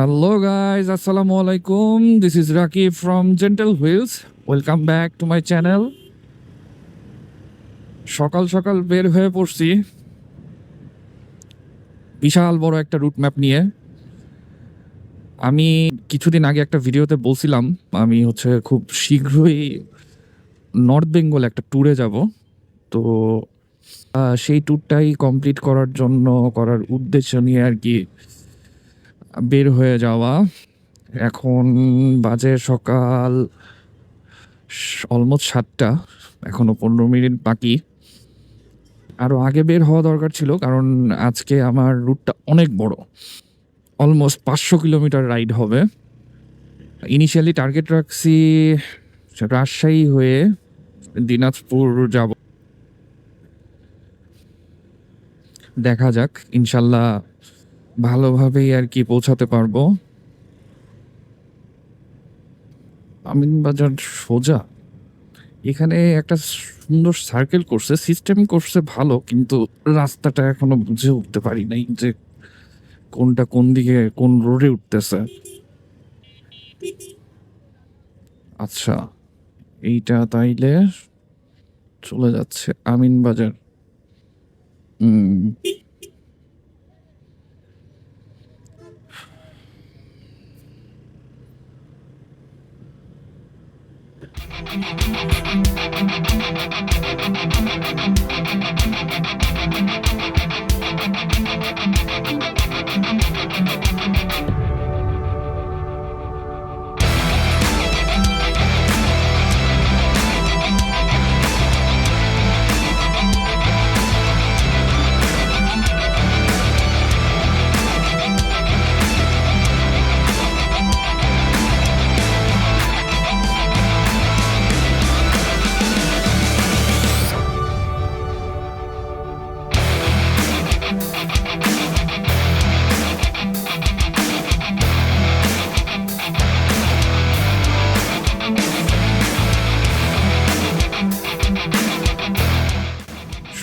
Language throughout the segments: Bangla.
Hello guys, Assalamu alaikum. This is Raki from Gentle Wheels. Welcome back to my channel. সকাল সকাল বের হয়ে পড়ছি বিশাল বড় একটা রুট ম্যাপ নিয়ে। আমি কিছুদিন আগে একটা ভিডিওতে বলছিলাম আমি খুব শীঘ্রই নর্থ বেঙ্গল একটা ট্যুরে যাব। তো সেই ট্যুরটাই কমপ্লিট করার উদ্দেশ্য নিয়ে আর কি বের হয়ে যাওয়া। এখন বাজে সকাল অলমোস্ট 7টা, এখনো 15 মিনিট বাকি। আরও আগে বের হওয়া দরকার ছিল, কারণ আজকে আমার রুটটা অনেক বড়, অলমোস্ট 500 কিলোমিটার রাইড হবে। ইনিশিয়ালি টার্গেট রাখছি রাজশাহী হয়ে দিনাজপুর যাব। দেখা যাক, ইনশাল্লাহ ভালোভাবেই আর কি পৌঁছাতে পারবো। আমিনবাজার সোজা, এখানে একটা সুন্দর সার্কেল করছে, সিস্টেম করছে ভালো, কিন্তু রাস্তাটা এখনো বুঝে উঠতে পারি নাই যে কোনটা কোন দিকে কোন রোডে উঠতেছে। আচ্ছা, এইটা তাইলে চলে যাচ্ছে আমিনবাজার। হুম,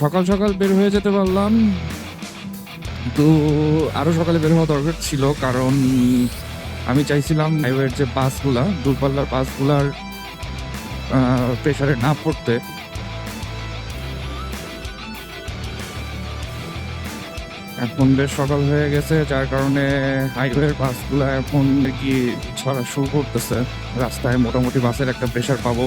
সকাল সকাল বের হয়ে যেতে পারলাম, তো আরো সকালে বের হওয়া দরকার ছিল, কারণ আমি চাইছিলাম হাইওয়ের যে বাসগুলা, দূরপাল্লার বাসগুলার প্রেসারে না পড়তে। এখন বেশ সকাল হয়ে গেছে, যার কারণে হাইওয়ের বাসগুলো এখন কি ছড়া শুরু করতেছে। রাস্তায় মোটামুটি বাসের একটা প্রেসার পাবো।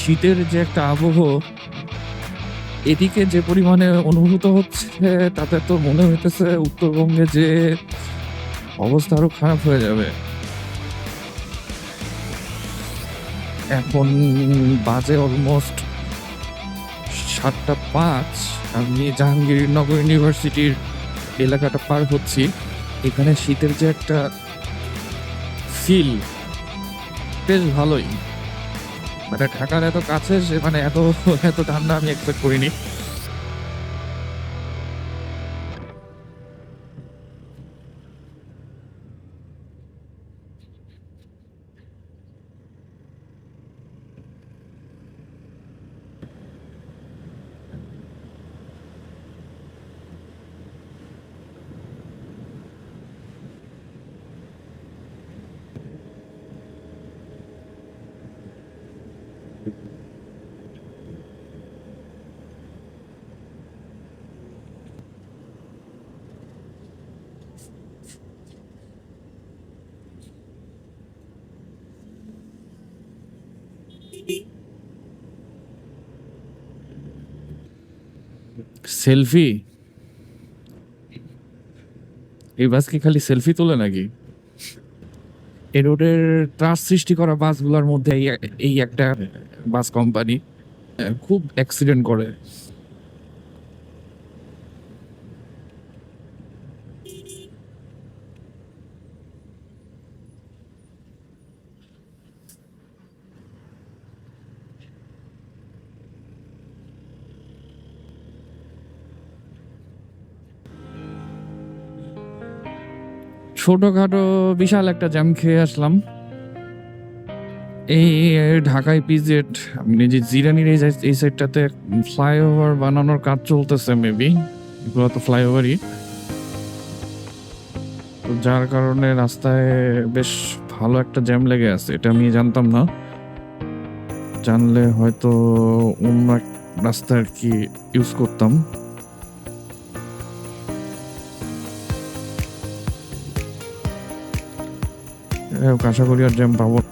শীতের যে একটা আবহ এদিকে যে পরিমাণে অনুভূত হচ্ছে, তাতে তো মনে হইতেছে উত্তরবঙ্গে যে অবস্থা আরো খারাপ হয়ে যাবে। এখন বাজে অলমোস্ট 7টা 5। আমি জাহাঙ্গীরনগর ইউনিভার্সিটির এলাকাটা পার হচ্ছি। এখানে শীতের যে একটা ফিল, বেশ ভালোই। মানে ঢাকার এত কাছে, সে মানে এত এত ঠান্ডা আমি এক্সপেক্ট করিনি। সেলফি, এই বাস কি খালি সেলফি তোলে নাকি? এই রোডের ত্রাস সৃষ্টি করা বাসগুলোর মধ্যে এই একটা বাস কোম্পানি খুব অ্যাক্সিডেন্ট করে। ছোটখাটো বিশাল একটা জ্যাম খেয়ে আসলাম। এই ঢাকায় পিজেড আমি যে জিরানির এই সাইডটাতে ফ্লাইওভার বানানোর কাজ চলতেছে মেবি, এগুলো তো ফ্লাইওভারই, তো যার কারণে রাস্তায় বেশ ভালো একটা জ্যাম লেগে আছে। এটা আমি জানতাম না, জানলে হয়তো অন্য এক রাস্তা আর কি ইউজ করতাম। আশা করি আর জ্যাম পাবো না।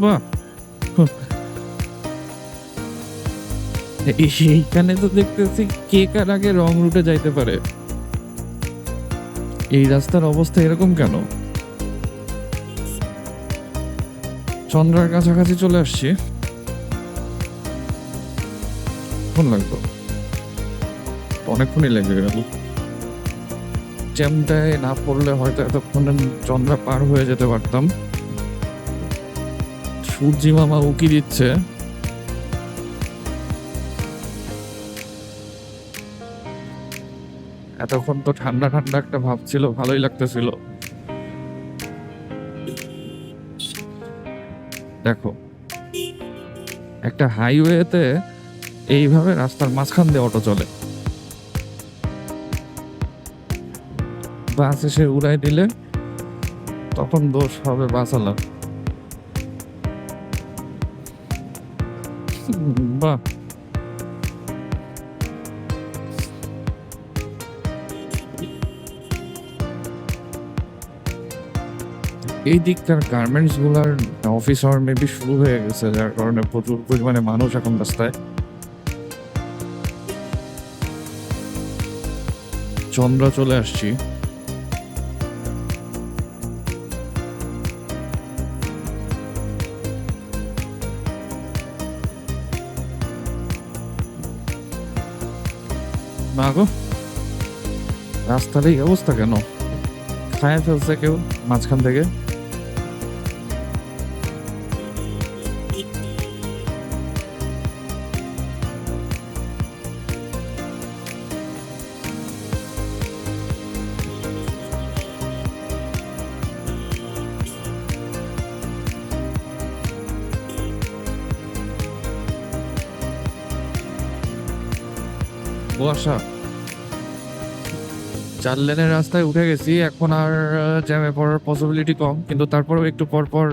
বাহ, এইখানে তো দেখতেছি কে কার আগে রং রুটে যাইতে পারে। এই রাস্তার অবস্থা এরকম কেন? চন্দ্রার কাছাকাছি চলে আসছি। কোন লাগতো, অনেকক্ষণই লেগে গেল। জ্যামটায় না পড়লে হয়তো এতক্ষণে চন্দ্রা পার হয়ে যেতে পারতাম। সূর্যি মামা উকি দিচ্ছে। এতক্ষণ তো ঠান্ডা ঠান্ডা একটা ভাব ছিল, ভালোই লাগতেছিল। দেখো, একটা হাইওয়েতে এইভাবে রাস্তার মাঝখান দিয়ে অটো চলে, বাস এসে উড়াই দিলে তখন দোষ হবে বাসালার। বাহ, এই দিককার গার্মেন্টস গুলার অফিস আওয়ার মেবি শুরু হয়ে গেছে, যার কারণে প্রচুর পরিমাণে মানুষ এখন রাস্তায়। চন্দ্রা চলে আসছি। না গো, রাস্তার এই অবস্থা কেন? খায় ফেলছে কেউ মাঝখান থেকে। কুয়াশা, 4 লেনের রাস্তায় উঠে গেছি, এখন আর জ্যামে পড়ার পসিবিলিটি কম, কিন্তু তারপরেও একটু পর পর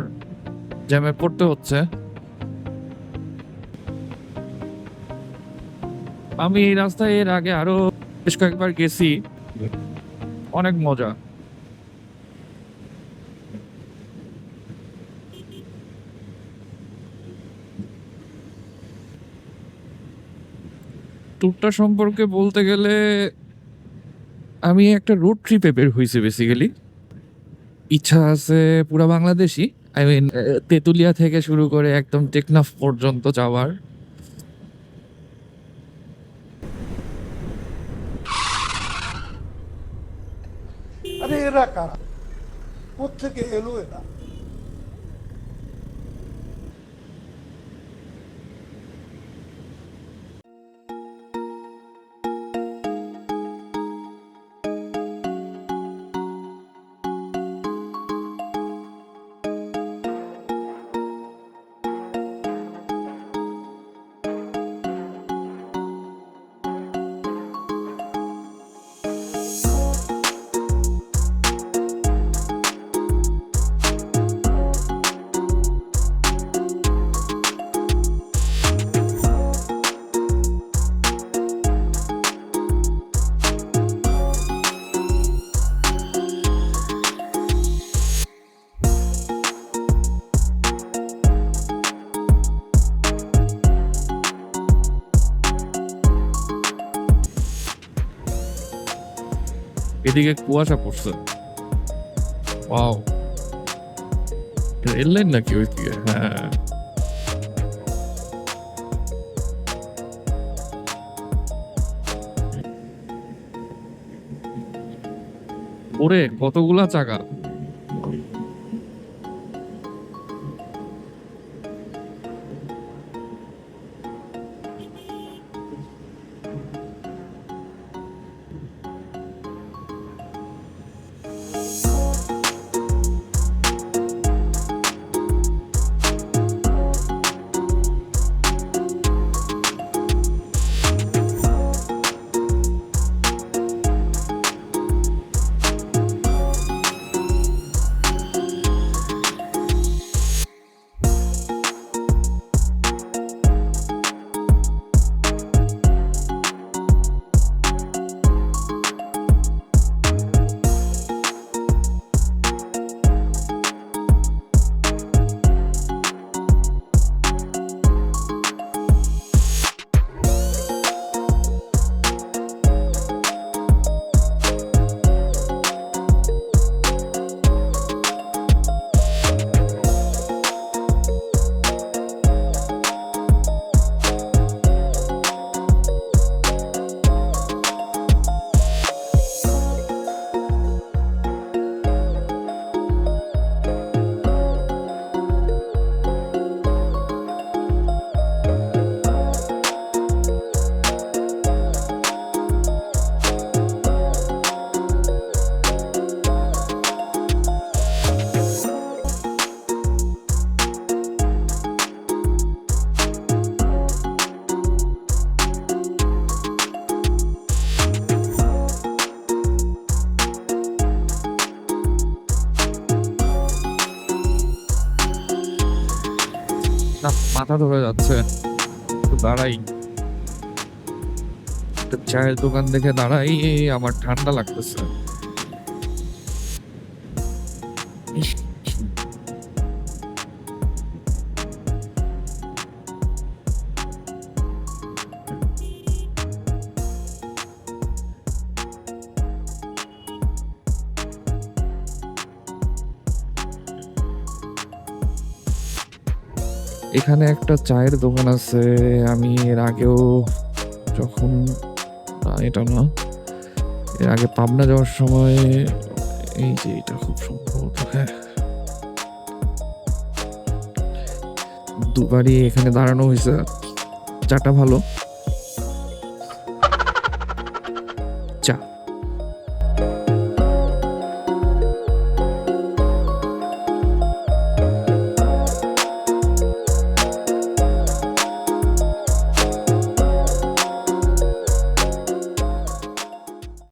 জ্যামে পড়তে হচ্ছে। আমি এই রাস্তায় এর আগে আরো বেশ কয়েকবার গেছি, অনেক মজা। ট্যুরটা সম্পর্কে বলতে গেলে আমি একটা রোড ট্রিপে বের হয়েছি বেসিক্যালি। ইচ্ছা আছে পুরা বাংলাদেশি, আই মিন তেতুলিয়া থেকে শুরু করে একদম টেকনাফ পর্যন্ত যাওয়ার। আরে এরা কারা, কোত্থেকে এলো এরা? এদিকে কুয়াশা পড়ছে। ওয়াও, রেল লাইন নাকি ওইদিকে? হ্যাঁ, ওরে কতগুলা চাকা। না, মাথা ধরে যাচ্ছে, একটু দাঁড়াই, একটা চায়ের দোকান দেখে দাঁড়াই, আমার ঠান্ডা লাগতেছে। এখানে একটা চায়ের দোকান আছে, আমি এর আগেও যখন, না এটা না, এর আগে পাবনা যাওয়ার সময়, এই যে এটা খুব সম্ভবত, হ্যাঁ, দুবারই এখানে দাঁড়ানো হয়েছে, চাটা ভালো।